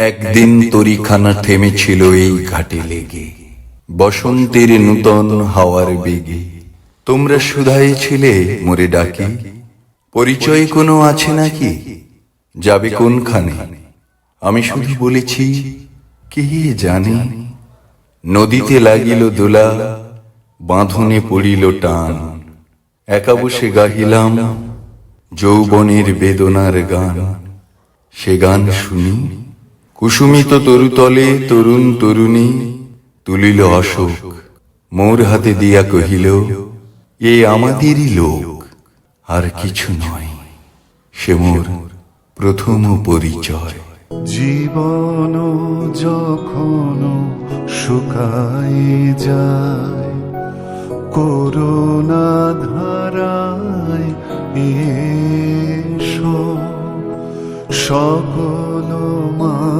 একদিন তরিখানা থেমেছিল এই ঘাটে লেগে, বসন্তের নূতন হাওয়ার বেগে। তোমরা শুধাই ছিলে মোরে ডাকি, পরিচয় কোনো আছে নাকি, যাবে কোনখানে? আমি শুধু বলেছি কে জানে। নদীতে লাগিল দোলা, বাঁধনে পড়িল টান, একা বসে গাহিলাম যৌবনের বেদনার গান। সে গান শুনি কুসুমিত তরুতলে তরুণ তরুণী তুলিল অশোক, মোর হাতে দিয়া কহিল এ আমাদেরই লোক, আর কিছু নয়, সে মোর প্রথম পরিচয়। জীবন যখন শুকায় যায়, করুণা ধারায় এসো সকল